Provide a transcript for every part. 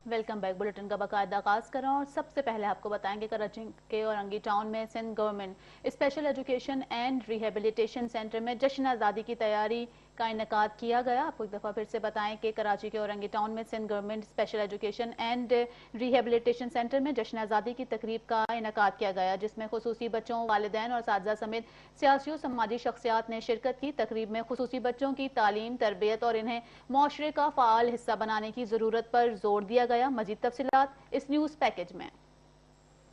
Welcome back. Bulletin का बाकायदा आगाज कर रहे हैं और सबसे पहले आपको बताएंगे कराची के औरंगी टाउन में Sindh government special education and rehabilitation centre में जश्न आज़ादी की तैयारी का इनेकाद किया गया। आपको एक दफ़ा फिर से बताएं कि कराची के औरंगी टाउन में Sindh government special education and rehabilitation centre में जश्न आज़ादी की तकरीब का इनेकाद किया गया, जिसमें खुसूसी बच्चों, वालिदैन और साथिया समेत सियासी और समाजी शख्सियात ने शिरकत की। तकरीब में खुसूसी बच्चों की तालीम, तरबियत और इन्हें मुआशरे का फ़ाल हिस्सा बनाने की ज़रूरत पर जोर दिया गया। मजीद तफसीलात इस न्यूज़ पैकेज में।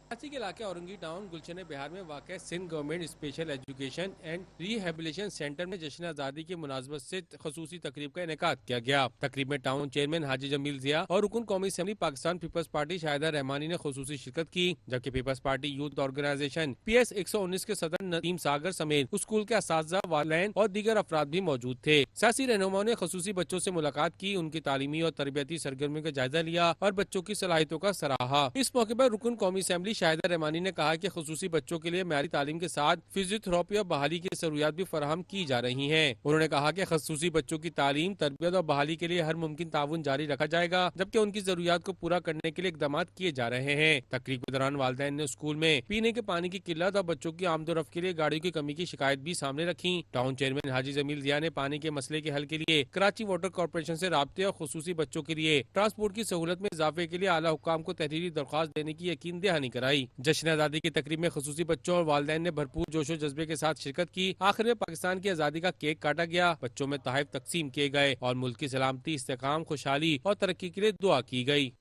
कराची के इलाके औरंगी टाउन गुलशन बिहार में वाक़ Sindh government special education and rehabilitation centre में जश्न आज़ादी की मुनासबत से खसूसी तकरीब का इनेकाद किया गया। तकरीब में टाउन चेयरमैन हाजी जमील जिया और रुकन कौमी असेंबली पाकिस्तान पीपल्स पार्टी शाहिदा रहमानी ने खसूसी शिरकत की, जबकि Peoples Party youth organisation PS 119 के सदर नदीम सागर समेत स्कूल के असातिज़ा, वालिदैन और दीगर अफराद भी मौजूद थे। सियासी रहनुमाओं ने खसूसी बच्चों से मुलाकात की, उनकी तालीमी और तरबियती सरगर्मियों का जायजा लिया और बच्चों की सलाहियतों का सराहा। इस मौके पर रुकन कौमी असेंबली शाहिदा रहमानी ने कहा कि खसूसी बच्चों के लिए मयारी तालीम के साथ फिजियोथेरेपी और बहाली की सहूलियात भी फराहम की जा रही हैं। उन्होंने कहा कि खसूसी बच्चों की तालीम, तरबियत और बहाली के लिए हर मुमकिन ताउन जारी रखा जाएगा, जबकि उनकी जरूरियात को पूरा करने के लिए इकदाम किए जा रहे हैं। तकरीब के दौरान वालिदैन ने स्कूल में पीने के पानी की किल्लत और बच्चों की आमदोरफ्त के लिए गाड़ियों की कमी की शिकायत भी सामने रखी। टाउन चेयरमैन हाजी जमील जिया ने पानी के मसले के हल के लिए कराची वाटर कॉर्पोरेशन से राब्ते और खसूसी बच्चों के लिए ट्रांसपोर्ट की सहूलत में इजाफे के लिए आला हुक्काम को तहरीरी दरख्वास्त देने की यकीन दहानी कराई। जश्न आज़ादी की तकरीब में खसूसी बच्चों और वालिदैन ने भरपूर जोशो जज्बे के साथ शिरकत की। आखिर में पाकिस्तान की आज़ादी का केक काटा गया, बच्चों में तोहफे तकसीम किए गए और मुल्क की सलामती, इस्तेकाम, खुशहाली और तरक्की के लिए दुआ की गई।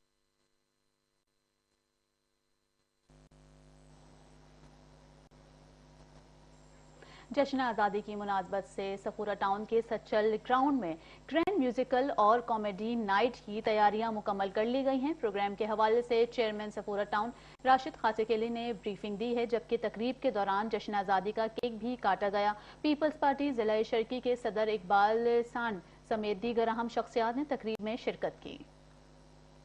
जश्न आज़ादी की मुनासबत से सफूरा टाउन के सचल ग्राउंड में ग्रैंड म्यूजिकल और कॉमेडी नाइट की तैयारियां मुकम्मल कर ली गई हैं। प्रोग्राम के हवाले से चेयरमैन सफूरा टाउन राशिद खासिकेली ने ब्रीफिंग दी है, जबकि तकरीब के दौरान जश्न आज़ादी का केक भी काटा गया। पीपल्स पार्टी जिला शर्की के सदर इकबाल सांड समेत दीगर अहम शख्सियात ने तकरीब में शिरकत की।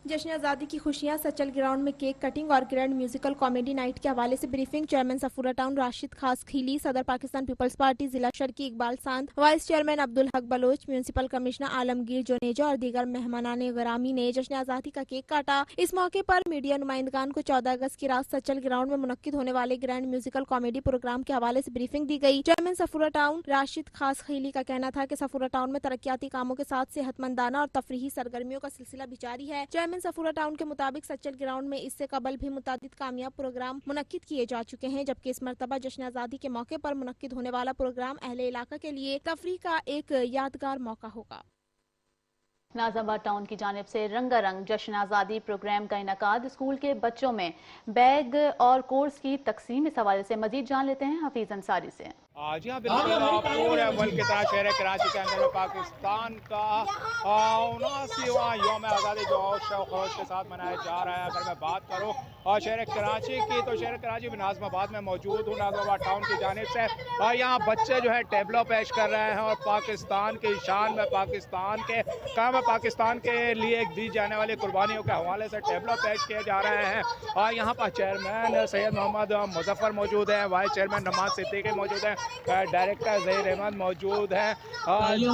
जश्न आज़ादी की खुशियां, सचल ग्राउंड में केक कटिंग और ग्रैंड म्यूजिकल कॉमेडी नाइट के हवाले से briefing. Chairman Safura town Rashid खास खीली, सदर पाकिस्तान पीपल्स पार्टी जिला Sharki Iqbal सांद, vice chairman Abdul Haq Bloch, municipal commissioner Alamgir जोनेजा और दीगर मेहमानाने गरामी ने जश्न आज़ादी का केक काटा। इस मौके पर मीडिया नुमाइंदगान को 14 अगस्त की रात सचल ग्राउंड में मुनक्किद होने वाले ग्रैंड म्यूजिकल कॉमेडी प्रोग्राम के हवाले से ब्रीफिंग दी गई। चेयरमैन सफूरा टाउन राशिद खास खीली का कहना था कि सफूरा टाउन में तरक्याती कामों के साथ सेहतमंदाना और तफरीही सरगर्मियों का सिलसिला भी जारी है। चेयरमैन सफूरा टाउन के मुताबिक सचल ग्राउंड में इससे कबल भी मुतादिद कामयाब प्रोग्राम मुनक्किद किए जा चुके हैं, जबकि इस मरतबा जश्न आज़ादी के मौके पर मुनक्किद होने वाला प्रोग्राम अहले इलाका के लिए तफरीह का एक यादगार मौका होगा। नाज़िमाबाद टाउन की जानिब से रंगारंग जश्न आज़ादी प्रोग्राम का इनेकाद, स्कूल के बच्चों में बैग और कोर्स की तकसीम। इस हवाले से मजीद जान लेते हैं हफीज अंसारी से। जी हाँ, बिल्कुल पूरे मुल्क की तरह शहर कराची के अंदर पाकिस्तान का 79वां यौम आज़ादी जो खरोश के साथ मनाया जा रहा है। अगर मैं बात करूँ और शहर कराची की, तो शहर कराची में नाज़िमाबाद में मौजूद हूँ नाज़िमाबाद टाउन की जानिब से। और यहाँ बच्चे जो है टेबलो पेश कर रहे हैं और पाकिस्तान की शान में पाकिस्तान के लिए दी जाने वाली कुर्बानियों के हवाले से टेबलो पेश किए जा रहे हैं। और यहाँ पर चेयरमैन सैयद मोहम्मद मुजफ्फर मौजूद है, वाइस चेयरमैन नमाज सिद्दीकी मौजूद है, डायरेक्टर ज़हीर अहमद मौजूद है,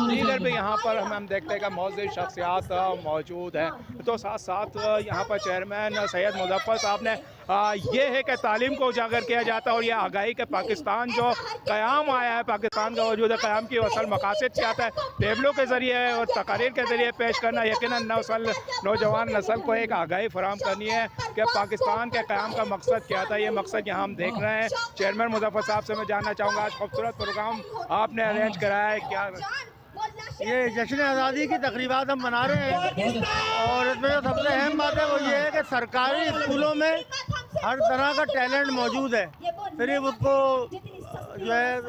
लीडर भी यहाँ पर हम देखते हैं कि मौजूद शख्सियात मौजूद हैं। तो साथ साथ यहाँ पर चेयरमैन सैयद मुजफ्फर साहब ने ये है कि तालीम को उजागर किया जाता है और ये आगाही के पाकिस्तान जो क़याम आया है, पाकिस्तान का वजूद क़याम की असल मकासद से आता है। टेबलों के ज़रिए और तकारीर के ज़रिए पेश करना यकीनन नौजवान नस्ल को एक आगाही फराहम करनी है कि पाकिस्तान के क़याम का मकसद क्या था। ये मकसद यहाँ हम देख रहे हैं। चेयरमैन मुजफ्फर साहब से मैं जानना चाहूँगा, आज खूबसूरत प्रोग्राम आपने अरेंज कराया है, क्या ये जश्न आज़ादी की तकरीबात हम मना रहे हैं और इसमें जो सबसे अहम बात है वो ये है कि सरकारी स्कूलों में हर तरह का टैलेंट मौजूद है, सिर्फ उसको जो है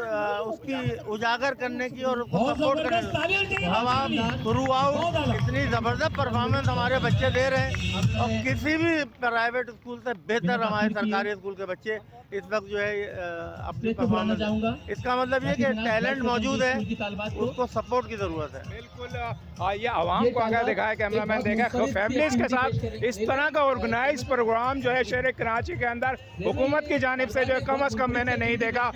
उसकी उजागर करने की और उसको सपोर्ट करने की। अब आप थ्रू आउट इतनी ज़बरदस्त परफॉर्मेंस हमारे बच्चे दे रहे हैं और किसी भी प्राइवेट स्कूल से बेहतर हमारे सरकारी स्कूल के बच्चे इस वक्त जो है अपनी परफॉर्मेंस, इसका मतलब ये कि टैलेंट मौजूद है, उसको सपोर्ट की ज़रूरत है। बिल्कुल ये आवाम को अगर दिखाया, कैमरामैन देखा, फैमिलीज के साथ इस तरह का ऑर्गेनाइज प्रोग्राम जो है शहर कराची के अंदर हुकूमत की जानिब से जो है कम अज़ कम मैंने नहीं देखा।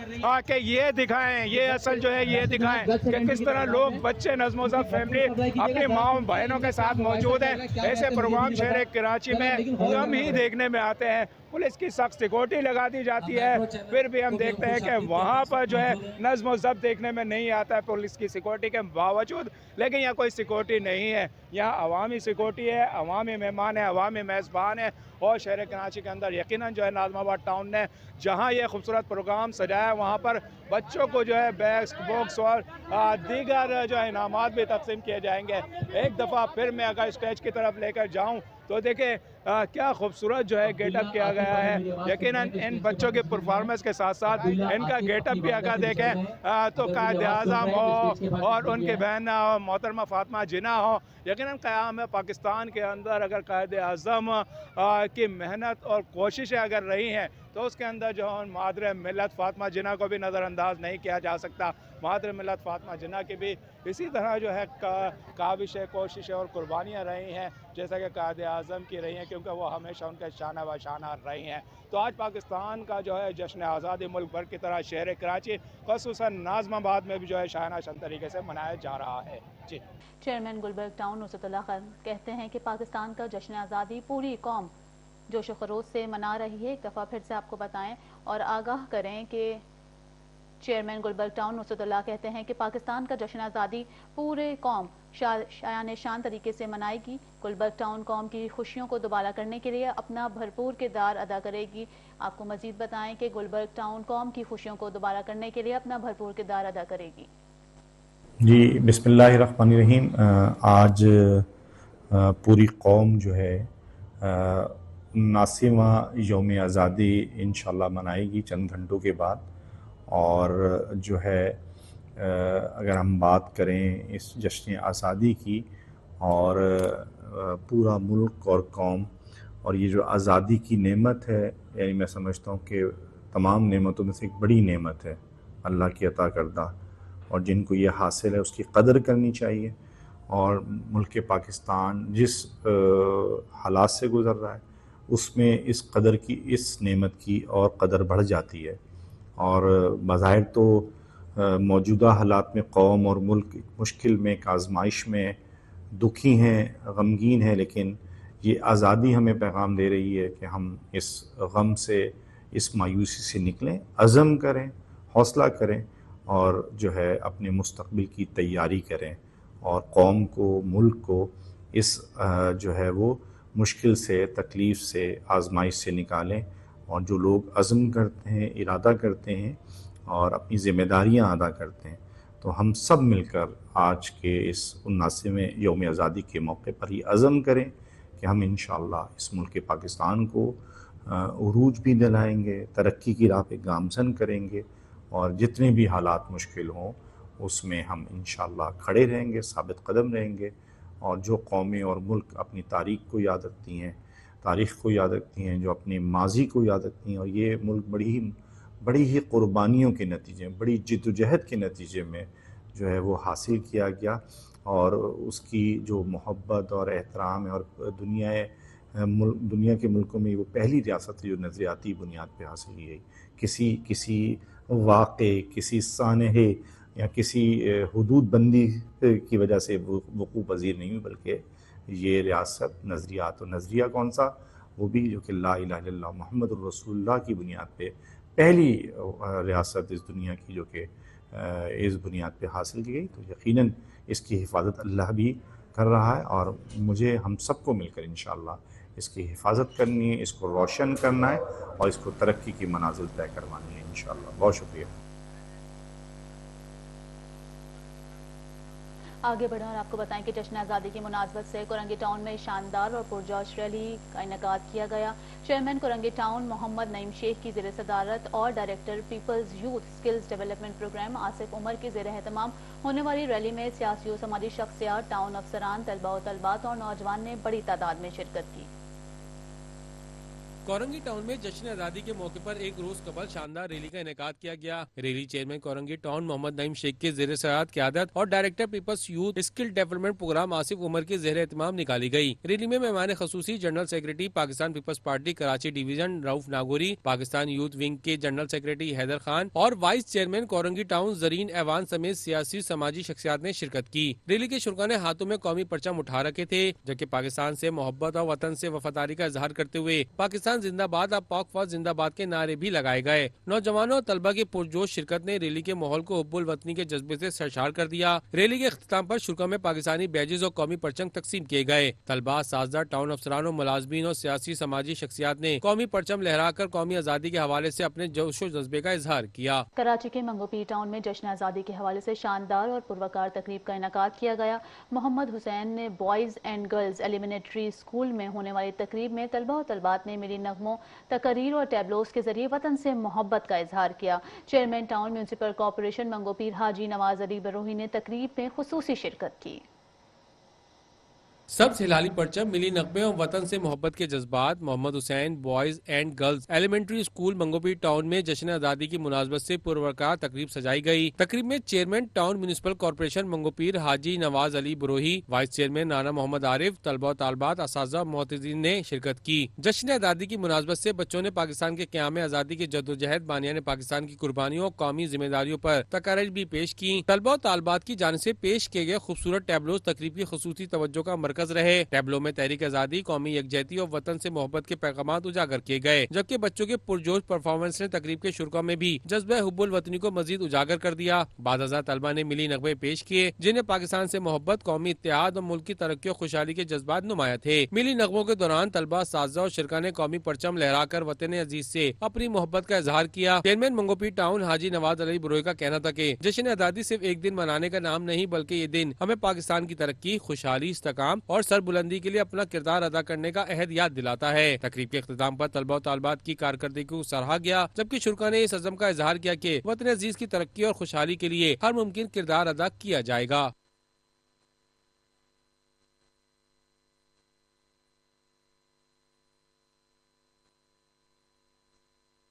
کہ یہ دکھائیں، یہ اصل جو ہے یہ دکھائیں کہ کس طرح لوگ بچے نظم و ضبط فیملی اپنی ماں بہنوں کے ساتھ موجود ہیں۔ ایسے پروگرام شہر کراچی میں کم ہی دیکھنے میں آتے ہیں۔ پولیس کی سخت سیکورٹی لگا دی جاتی ہے، پھر بھی ہم دیکھتے ہیں کہ وہاں پر جو ہے نظم و ضبط دیکھنے میں نہیں آتا ہے پولیس کی سیکورٹی کے باوجود، لیکن یہاں کوئی سیکورٹی نہیں ہے، یہاں عوامی سیکورٹی ہے، عوامی مہمان ہیں، عوامی میزبان ہیں۔ اور شہر کراچی کے اندر یقیناً جو ہے ناظم آباد ٹاؤن نے جہاں یہ خوبصورت پروگرام سجایا وہاں پر بچوں کو جو ہے بیگس بکس اور دیگر جو ہے انعامات بھی تقسیم کیے جائیں گے۔ ایک دفعہ پھر میں اگر اسٹیج کی طرف لے کر جاؤں تو دیکھیں کیا خوبصورت جو ہے گیٹ اپ کیا گیا ہے۔ یقیناً ان بچوں کے پرفارمنس کے ساتھ ساتھ ان کا گیٹ اپ بھی اگر دیکھیں تو قائد اعظم ہو اور ان کی بہن محترمہ فاطمہ جناح ہو، یقیناً قیام پاکستان کے اندر اگر قائد اعظم کی محنت اور کوششیں اگر رہی ہیں تو اس کے اندر جو مادر ملت فاطمہ جناح کو بھی نظر انداز نہیں کیا جا سکتا۔ مادر ملت فاطمہ جناح کی بھی اسی طرح جو ہے کاوشیں، کوششیں اور قربانیاں رہی ہیں جیسا کہ قائد اعظم کی رہی ہیں، کیونکہ وہ ہمیشہ ان کے شانہ بہ شانہ رہی ہیں۔ تو آج پاکستان کا جو ہے جشن آزادی ملک بھر کی طرح شہر کراچی خصوصاً ناظم آباد میں بھی جو ہے شاہانہ شان طریقے سے منایا جا رہا ہے۔ جی چیئرمین گلبرگ ٹاؤن نصرت اللہ خان کہتے ہیں کہ پاکستان کا جشن آزادی پوری قوم جوش و خروش سے منا رہی ہے۔ ایک دفعہ پھر سے آپ کو بتائیں اور آگاہ کریں کہ چیئرمین گلبرگ ٹاؤن نصرت اللہ کہتے ہیں کہ پاکستان کا جشن آزادی پورے قوم شایان شان طریقے سے منائے گی۔ گلبرگ ٹاؤن قوم کی خوشیوں کو دوبارہ کرنے کے لیے اپنا بھرپور کردار ادا کرے گی۔ آپ کو مزید بتائیں کہ گلبرگ ٹاؤن قوم کی خوشیوں کو دوبارہ کرنے کے لیے اپنا بھرپور کردار ادا کرے گی۔ جی بسم اللہ الرحمن الرحیم۔ آج پوری قوم جو ہے 79واں یوم آزادی انشاءاللہ منائے گی چند گھنٹوں کے بعد، اور جو ہے اگر ہم بات کریں اس جشن آزادی کی اور پورا ملک اور قوم، اور یہ جو آزادی کی نعمت ہے، یعنی میں سمجھتا ہوں کہ تمام نعمتوں میں سے ایک بڑی نعمت ہے اللہ کی عطا کردہ، اور جن کو یہ حاصل ہے اس کی قدر کرنی چاہیے۔ اور ملک پاکستان جس حالات سے گزر رہا ہے اس میں اس قدر کی، اس نعمت کی اور قدر بڑھ جاتی ہے۔ اور بظاہر تو موجودہ حالات میں قوم اور ملک مشکل میں، ایک آزمائش میں دکھی ہیں، غمگین ہیں، لیکن یہ آزادی ہمیں پیغام دے رہی ہے کہ ہم اس غم سے، اس مایوسی سے نکلیں، عزم کریں، حوصلہ کریں اور جو ہے اپنے مستقبل کی تیاری کریں، اور قوم کو، ملک کو اس جو ہے وہ مشکل سے، تکلیف سے، آزمائش سے نکالیں۔ اور جو لوگ عزم کرتے ہیں، ارادہ کرتے ہیں اور اپنی ذمہ داریاں ادا کرتے ہیں، تو ہم سب مل کر آج کے اس 79ویں یوم آزادی کے موقع پر یہ عزم کریں کہ ہم انشاءاللہ اس ملک پاکستان کو عروج بھی دلائیں گے، ترقی کی راہ پہ گامزن کریں گے، اور جتنے بھی حالات مشکل ہوں اس میں ہم انشاءاللہ کھڑے رہیں گے، ثابت قدم رہیں گے۔ اور جو قومیں اور ملک اپنی تاریخ کو یاد رکھتی ہیں، جو اپنے ماضی کو یاد رکھتی ہیں، اور یہ ملک بڑی ہی قربانیوں کے نتیجے، بڑی جد و جہد کے نتیجے میں جو ہے وہ حاصل کیا گیا، اور اس کی جو محبت اور احترام ہے، اور دنیا کے ملکوں میں وہ پہلی ریاست ہے جو نظریاتی بنیاد پہ حاصل کی گئی، کسی واقعے، کسی سانحے یا کسی حدود بندی کی وجہ سے وقوع پذیر نہیں ہوئی، بلکہ یہ ریاست نظریات، اور نظریہ کون سا؟ وہ بھی جو کہ لا الہ الا اللہ محمد الرسول اللہ کی بنیاد پہ پہلی ریاست اس دنیا کی جو کہ اس بنیاد پہ حاصل کی گئی۔ تو یقیناً اس کی حفاظت اللہ بھی کر رہا ہے، اور مجھے ہم سب کو مل کر انشاءاللہ اس کی حفاظت کرنی ہے، اس کو روشن کرنا ہے، اور اس کو ترقی کی منازل طے کروانی ہے انشاءاللہ۔ بہت شکریہ۔ آگے بڑھیں اور آپ کو بتائیں کہ جشن آزادی کی مناسبت سے کورنگی ٹاؤن میں شاندار اور پرجوش ریلی کا انعقاد کیا گیا۔ چیئرمین کورنگی ٹاؤن محمد نعیم شیخ کی زیر صدارت اور director Peoples youth skills development programme Asif Umar کی زیر اہتمام ہونے والی ریلی میں سیاسی و سماجی شخصیات، ٹاؤن افسران، طلباء و طالبات اور نوجوان نے بڑی تعداد میں شرکت کی۔ कोरंगी टाउन में जश्न आजादी के मौके पर एक रोज कबल शानदार रैली का इनेकाद किया गया। Rally chairman Korangi town Mohammad Naeem Shaikh के ज़ेर सयाहत क़यादत और director Peoples youth skill development programme Asif Umar के ज़ेर एहतमाम निकाली गई। रैली में मेहमान खसूसी general secretary Pakistan peoples party Karachi division Rauf Nagori, Pakistan youth wing के जनरल सेक्रेटरी हैदर खान और vice chairman Korangi town Zareen ऐवान समेत सियासी समाजी शख्सियात ने शिरकत की। रैली के शुरा ने हाथों में कौमी परचम उठा रखे थे, जबकि पाकिस्तान से मोहब्बत और वतन से वफादारी का इजहार करते हुए पाकिस्तान जिंदाबाद अब पाक फौज जिंदाबाद के नारे भी लगाए गए। नौजवानों और तलबा की पुरजोश शिरकत ने रैली के माहौल को हुब्बुल वतनी के जज्बे से सरशार कर दिया। रैली के इख्तिताम पर शुरा में पाकिस्तानी बैजेस और कौमी परचम तकसीम किए गए। तलबा, साजदा, टाउन अफसरान, मुलाजमीन और सियासी समाजी शख्सियात ने कौमी परचम लहराकर कौमी आजादी के हवाले से अपने जोश और जज्बे का इजहार किया। कराची के मंगोपीर टाउन में जश्न आजादी के हवाले से शानदार और पुरवकार तकरीब का इनेकाद किया गया। मोहम्मद हुसैन ने boys and girls elementary school में होने वाली तकरीब में तलबा और तलबात ने मिली नगमों, तकरीर और टैबलोस के जरिए वतन से मोहब्बत का इजहार किया। Chairman town municipal corporation Manghopir Haji Nawaz Ali Brohi ने तकरीब में खुसूसी शिरकत की। सब हिलाली परचम, मिली नगमे और वतन से मोहब्बत के जज्बात। Mohammad Hussain boys and girls elementary school Manghopir town में जश्न आजादी की मुनासबत से पुरवकार तकरीब सजाई गई। तकरीब में chairman town municipal corporation Manghopir Haji Nawaz Ali Brohi, vice chairman Rana Muhammad Arif, तलबा और तालबात, असातिज़ा, मुअत्तज़ीन ने शिरकत की। जश्न आजादी की मुनासबत से बच्चों ने पाकिस्तान के क़याम आजादी की जद्दोजहद, बानियान पाकिस्तान की कुर्बानियों और कौमी जिम्मेदारियों पर तकारीर भी पेश की। तलबा और तालबात की जानिब से पेश किए गए खूबसूरत टैबलोस तकरीब की खुसूसी तवज्जो का मरकज रहे। टैबलो में तहरीक आजादी, कौमी यकजहती और वतन से मोहब्बत के पैगामात उजागर किए गए, जबकि बच्चों के पुरजोश परफॉर्मेंस ने तकरीब के शुरा में भी जज्बे हुब्बुल वतनी को मजीद उजागर कर दिया। बादशाह तलबा ने मिली नगमे पेश किए, जिन्हें पाकिस्तान से मोहब्बत, कौमी इत्तेहाद और मुल्क की तरक्की और खुशहाली के जज्बात नुमाया थे। मिली नगमों के दौरान तलबा, साज़ा और शिरका ने कौमी परचम लहराकर वतन अजीज से अपनी मोहब्बत का इजहार किया। चेयरमैन मंगोपीर टाउन हाजी नवाज अली बरोही का कहना था कि जश्न आजादी सिर्फ एक दिन मनाने का नाम नहीं, बल्कि ये दिन हमें पाकिस्तान की तरक्की, खुशहाली, इस्तेकाम और सरबुलंदी के लिए अपना किरदार अदा करने का अहद याद दिलाता है। तकरीब के इख्तिताम पर तलबा और तालबात की कारकर्दगी को सराहा गया, जबकि शुरा ने इस अज़म का इजहार किया कि वतन अजीज की तरक्की और खुशहाली के लिए हर मुमकिन किरदार अदा किया जाएगा।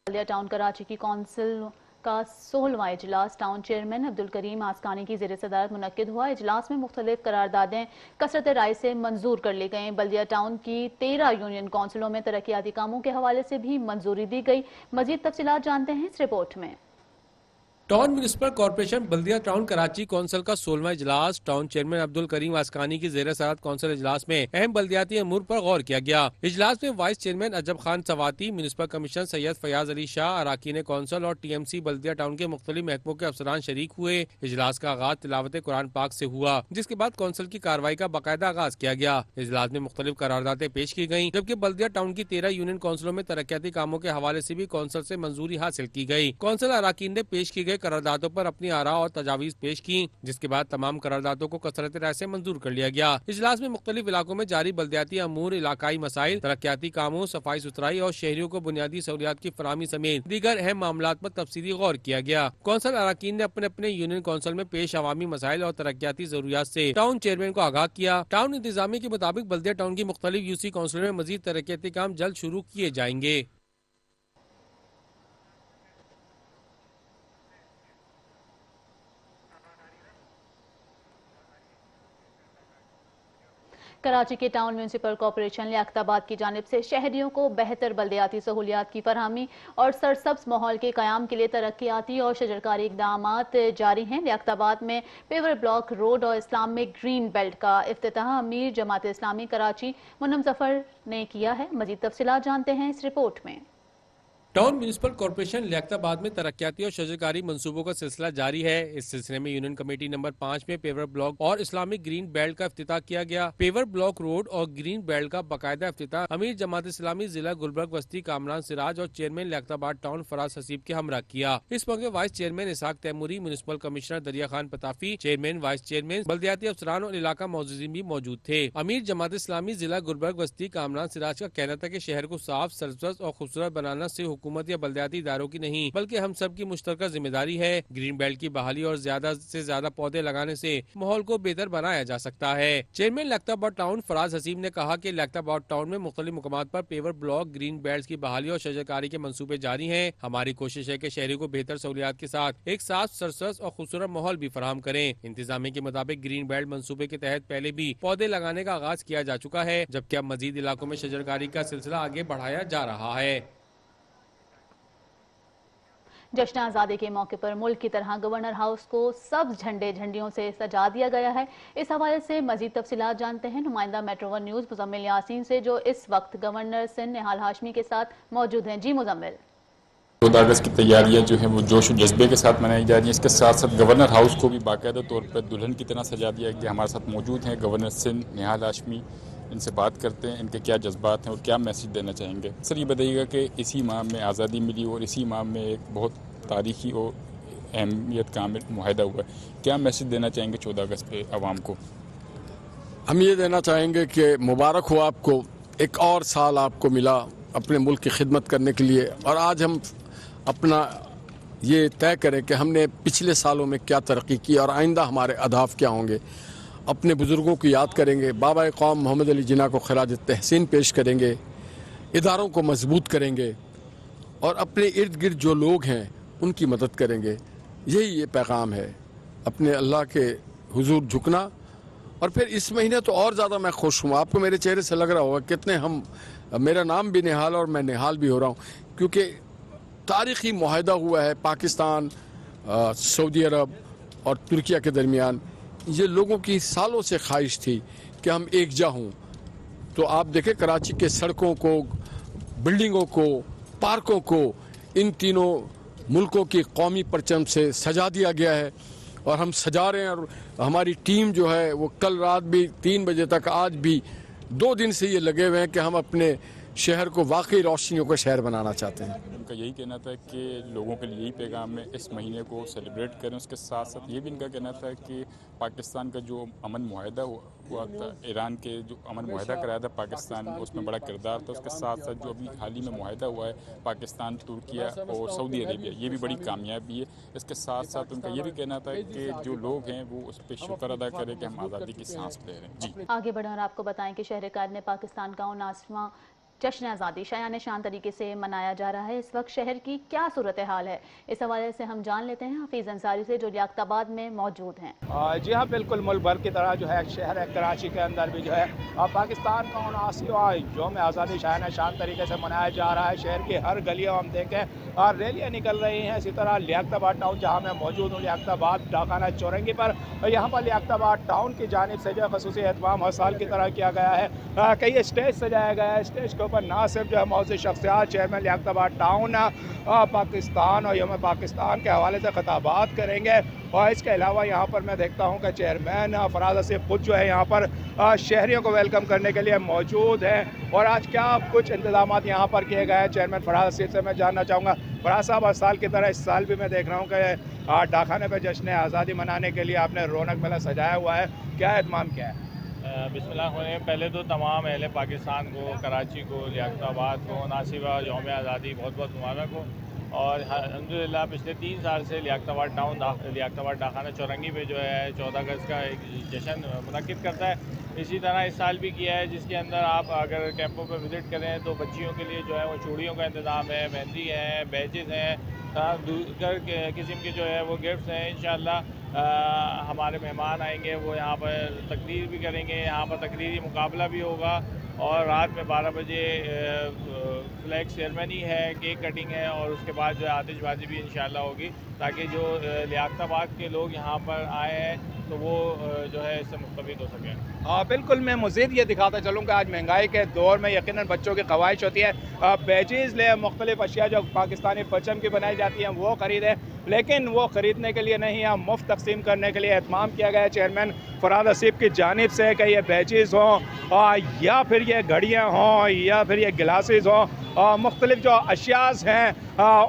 टाउन कराची की कौंसिल का 16वां इजलास टाउन चेयरमैन अब्दुल करीम आसकानी की ज़ेर सदारत मुनक्किद हुआ। इजलास में मुख्तलिफ करारदादें कसरत राय से मंजूर कर ली गईं। बल्दिया टाउन की 13 यूनियन कौंसिलों में तरक्याती कामों के हवाले से भी मंजूरी दी गई। मजीद तफसीलात जानते हैं इस रिपोर्ट में। टाउन म्यूनिसिपल कॉर्पोरेशन बल्दिया टाउन कराची कौंसिल का 16वां इजलास टाउन चेयरमैन अब्दुल करीम आसकानी की ज़ेर सदारत कौंसिल इजलास में अहम बल्दियाती अमूर पर गौर किया गया। इजलास में vice chairman Ajab Khan Swati, municipal commissioner Syed Fayaz Ali Shah, अराकीन कौंसिल और TMC बल्दिया टाउन के मुख्तलिफ महकमों के अफसरान शरीक हुए। इजलास का आगाज तिलावत कुरान पाक से हुआ, जिसके बाद कौंसिल की कार्रवाई का बाकायदा आगाज किया गया। इजलास में मुख्तलिफ करारदादें पेश की गयी, जबकि बल्दिया टाउन की 13 यूनियन कौंसिलों में तरक्याती कामों के हवाले से भी कौंसिल से मंजूरी हासिल की गयी। कौंसिल अराकीन ने पेश की गई करारदादों पर अपनी आरा और तजावीज पेश की, जिसके बाद तमाम करारदादों को कसरत राय से मंजूर कर लिया गया। इजलास में मुख्तलिफ इलाकों में जारी बल्दियाती अमूर, इलाकाई मसाइल, तरक्याती कामों, सफाई सुथराई और शहरियों को बुनियादी सहूलियात की फराहमी समेत दीगर अहम मामलात पर तफसीली गौर किया गया। कौंसिल अराकीन ने अपने अपने यूनियन कौंसिल में पेश अवामी मसाइल और तरक्याती जरूरियात से टाउन चेयरमैन को आगाह किया। टाउन इंतजामिया के मुताबिक बल्दिया टाउन की मुख्तलिफ UC कौंसिलों में मजीद तरक्याती काम जल्द शुरू किए जाएंगे। कराची के टाउन म्यूनिसिपल कॉर्पोरेशन लियाकताबाद की जानिब से शहरियों को बेहतर बल्दियाती सहूलियात की फरहमी और सरसब्ज माहौल के क़याम के लिए तरक्याती और शजरकारी इक़दामात जारी हैं। लियाकताबाद में पेवर ब्लॉक रोड और इस्लामिक ग्रीन बेल्ट का इफ्तिताह अमीर जमात इस्लामी कराची मुन्नम जफर ने किया है। मजीद तफसीलात जानते हैं इस रिपोर्ट में। टाउन म्यूनिसिपल कॉर्पोरेशन लियाकताबाद में तरक्याती और शजरकारी मंसूबों का सिलसिला जारी है। इस सिलसिले में यूनियन कमेटी नंबर 5 में पेवर ब्लॉक और इस्लामिक ग्रीन बेल्ट का इफ्तिताह किया गया। पेवर ब्लॉक रोड और ग्रीन बेल्ट का बाकायदा इफ्तिताह अमीर जमात इस्लामी जिला गुलबर्ग वस्ती कामरान सिराज और चेयरमैन लियाकताबाद टाउन फराज हसीब के हमरा किया। इस मौके vice chairman Ishaq Taimuri, municipal commissioner Darya Khan Patafi, chairman, vice chairman, बल्दियाती अफसरान और इलाका मौजूदीन भी मौजूद थे। अमीर जमात इस्लामी जिला गुलबर्ग वस्ती कामरान सिराज का कहना था कि शहर को साफ, सरसब्ज और खूबसूरत बनाना से हुकूमत या बल्दियाती इदारों की नहीं बल्कि हम सब की मुश्तरका जिम्मेदारी है। ग्रीन बेल्ट की बहाली और ज्यादा से ज्यादा पौधे लगाने से माहौल को बेहतर बनाया जा सकता है। चेयरमैन लियाकताबाद टाउन फराज हसीब ने कहा कि लियाकताबाद टाउन में मुख्तलिफ मुकामात पर पेवर ब्लॉक, ग्रीन बेल्ट की बहाली और शजरकारी के मंसूबे जारी हैं। हमारी कोशिश है कि शहरी को बेहतर सहूलियात के साथ एक साफ, सरसब्ज और खूबसूरत माहौल भी फराहम करें। इंतजामिया के मुताबिक ग्रीन बेल्ट मंसूबे के तहत पहले भी पौधे लगाने का आगाज किया जा चुका है, जबकि अब मजीद इलाकों में शजरकारी का सिलसिला आगे बढ़ाया जा रहा है। जश्न आज़ादी के मौके पर मुल्क की तरह गवर्नर हाउस को सब्ज झंडियों से सजा दिया गया है। इस हवाले से मजीद तफसीलात जानते हैं नुमाइंदा metro one news Muzammil Yasin से, जो इस वक्त गवर्नर सिंध निहाल हाशमी के साथ मौजूद हैं। जी मुजम्मिल। 14 अगस्त की तैयारियां जो हैं वो जोश और जज्बे के साथ मनाई जा रही हैं। इसके साथ साथ गवर्नर हाउस को भी बाकायदा तौर पर दुल्हन की तरह सजा दिया गया। हमारे साथ मौजूद हैं गवर्नर सिंध निहाल हाशमी। इनसे बात करते हैं, इनके क्या जज्बात हैं और क्या मैसेज देना चाहेंगे। सर ये बताइएगा कि इसी माह में आज़ादी मिली और इसी माह में एक बहुत तारीखी और अहमियत का मुआहदा हुआ है, क्या मैसेज देना चाहेंगे 14 अगस्त पे आवाम को? हम ये देना चाहेंगे कि मुबारक हो आपको, एक और साल आपको मिला अपने मुल्क की खिदमत करने के लिए। और आज हम अपना ये तय करें कि हमने पिछले सालों में क्या तरक्की की और आइंदा हमारे अहदाफ क्या होंगे। अपने बुज़ुर्गों को याद करेंगे, बाबा कौम मोहम्मद अली जिन्ना को खिराज तहसीन पेश करेंगे, इदारों को मजबूत करेंगे और अपने इर्द गिर्द जो लोग हैं उनकी मदद करेंगे। यही ये पैगाम है, अपने अल्लाह के हुजूर झुकना। और फिर इस महीने तो और ज़्यादा मैं खुश हूँ, आपको मेरे चेहरे से लग रहा होगा कितने मेरा नाम भी निहाल और मैं निहाल भी हो रहा हूँ, क्योंकि तारीख़ी मुआहदा हुआ है पाकिस्तान, सऊदी अरब और तुर्किया के दरमियान। ये लोगों की सालों से ख्वाहिश थी कि हम एकजा हों। तो आप देखें कराची के सड़कों को, बिल्डिंगों को, पार्कों को इन तीनों मुल्कों की कौमी परचम से सजा दिया गया है और हम सजा रहे हैं। और हमारी टीम जो है वो कल रात भी 3 बजे तक, आज भी 2 दिन से ये लगे हुए हैं कि हम अपने शहर को वाकई रोशनियों का शहर बनाना चाहते हैं। उनका यही कहना था कि लोगों के लिए यही पैगाम है, इस महीने को सेलिब्रेट करें। उसके साथ साथ ये भी इनका कहना था कि पाकिस्तान का जो अमन मुआहदा हुआ था, ईरान के जो अमन मुआहदा कराया था पाकिस्तान, उसमें बड़ा किरदार था। उसके साथ साथ जो अभी हाल ही में मुआहदा हुआ है पाकिस्तान, तुर्किया और सऊदी अरेबिया, ये भी बड़ी कामयाबी है। इसके साथ साथ उनका ये भी कहना था कि जो लोग हैं वो उस पर शुक्र अदा करें कि हम आज़ादी की सांस ले रहे हैं। जी आगे बढ़ें और आपको बताएं कि शहर ने पाकिस्तान का 79वां जश्न आज़ादी शायान शान तरीके से मनाया जा रहा है। इस वक्त शहर की क्या सूरत हाल है, इस हवाले से हम जान लेते हैं हफीज़ अंसारी से, जो लियाकताबाद में मौजूद हैं। जी हाँ, बिल्कुल मुल्क भर की तरह जो है शहर है कराची के अंदर भी जो है पाकिस्तान का 79वां यौम आज़ादी शायान शान तरीके से मनाया जा रहा है। शहर की हर गलियों हम देखें और रैलियाँ निकल रही हैं। इसी तरह लियाकताबाद टाउन जहाँ मैं मौजूद हूँ, लियाकताबाद डाखाना चौरंगी पर, यहाँ पर लियाकताबाद टाउन की जानिब से जो खसूसी एहतमाम हर साल की तरह किया गया है। कई स्टेज सजाया गया है। स्टेज के ऊपर ना सिर्फ जो है मौजूद शख्सियात चेयरमैन लियाकताबाद टाउन पाकिस्तान और यौम पाकिस्तान के हवाले से खिताबात करेंगे। और इसके अलावा यहाँ पर मैं देखता हूँ कि चेयरमैन फराज हसीब खुद जो है यहाँ पर शहरियों को वेलकम करने के लिए मौजूद हैं। और आज क्या कुछ इंतजाम यहाँ पर किए गए हैं, चेयरमैन फराज हसीब से मैं जानना चाहूँगा। फराज साहब, हर साल की तरह इस साल भी मैं देख रहा हूँ कि डाखाने पर जश्न आज़ादी मनाने के लिए आपने रौनक मेला सजाया हुआ है, क्या एहतमाम किया है? बिस्मिल्लाह, पहले तो तमाम अहले पाकिस्तान को, कराची को, लियाकताबाद को 79वां यौम आज़ादी बहुत बहुत मुबारक हो। और अल्हम्दुलिल्लाह पिछले 3 साल से लियाकताबाद टाउन, लियाकताबाद डाखाना चौरंगी पे जो है 14 अगस्त का एक जश्न मुनक़्क़िद करता है। इसी तरह इस साल भी किया है, जिसके अंदर आप अगर कैंपों पर विज़िट करें तो बच्चियों के लिए जो है वो चूड़ियों का इंतज़ाम है, मेहंदी है, बैचेज़ हैं, दूसर किस्म के जो है वो गिफ्ट्स हैं। इंशाअल्लाह हमारे मेहमान आएंगे, वो यहाँ पर तकरीर भी करेंगे, यहाँ पर तकरीरी मुकाबला भी होगा। और रात में 12 बजे फ्लैग सेरेमनी है, केक कटिंग है और उसके बाद जो है आतिशबाजी भी इंशाअल्लाह होगी, ताकि जो लियाकताबाद के लोग यहाँ पर आए हैं तो वो जो है इससे मुस्तफ़ीद हो सकें। बिल्कुल, मैं मज़ीद ये दिखाता चलूँ कि आज महंगाई के दौर में यकीनन बच्चों की ख्वाहिश होती है बैचेज़ ले, मुख्तलिफ अशिया जो पाकिस्तानी परचम की बनाई जाती हैं वो ख़रीदें, लेकिन वो ख़रीदने के लिए नहीं, यहाँ मुफ्त तकसीम करने के लिए एहतमाम किया गया है चेयरमैन फराज हसीब की जानिब से कि ये बैचेज़ हों या फिर ये घड़ियाँ हों या फिर ये गिलासेस हों, मुख्तलिफ जो अशियाज़ हैं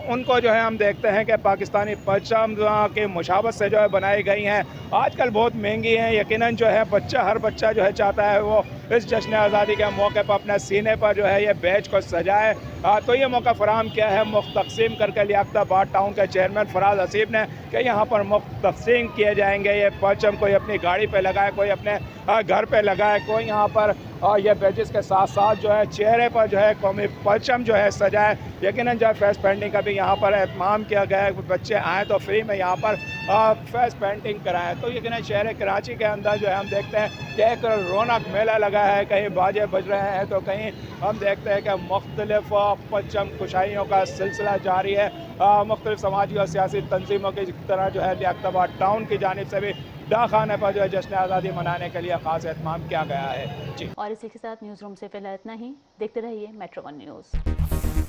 उनको जो है हम देखते हैं कि पाकिस्तानी परचम के मुशाबत से जो है बनाई गई हैं। आजकल बहुत महंगी हैं, यकीनन जो है हर बच्चा जो है चाहता है वो इस जश्न आज़ादी के मौके पर अपने सीने पर जो है ये बैच को सजाए तो ये मौका फराहम किया है मुफ्त तकसीम करके लियाकताबाद टाउन के चेयरमैन फराज हसीब ने कि यहाँ पर मुफ्त तकसीम किए जाएंगे ये परचम। कोई अपनी गाड़ी पे लगाए, कोई अपने घर पे लगाए, कोई यहाँ पर ये बैजेस के साथ साथ जो है चेहरे पर जो है कौमी परचम जो है सजाए। यकीनन जो है फेस पेंटिंग का भी यहाँ पर एहतमाम किया गया है। बच्चे आएँ तो फ्री में यहाँ पर फेस पेंटिंग कराएँ। तो यकीनन शहर कराची के अंदर जो है हम देखते हैं कि एक रौनक मेला लगा है, कहीं बाजे बज रहे हैं तो कहीं हम देखते हैं कि मुख्तलिफ परचम कुशाइयों का सिलसिला जारी है। मुख्तलिफ समाजी और सियासी तंजीमों की तरह जो है लियाकताबाद टाउन की जानिब से भी डा खाने पर जो है जश्न आज़ादी मनाने के लिए ख़ास एहतमाम किया गया है जी। और इसी के साथ न्यूज़ रूम से फिलहाल इतना ही। देखते रहिए मेट्रो 1 न्यूज़।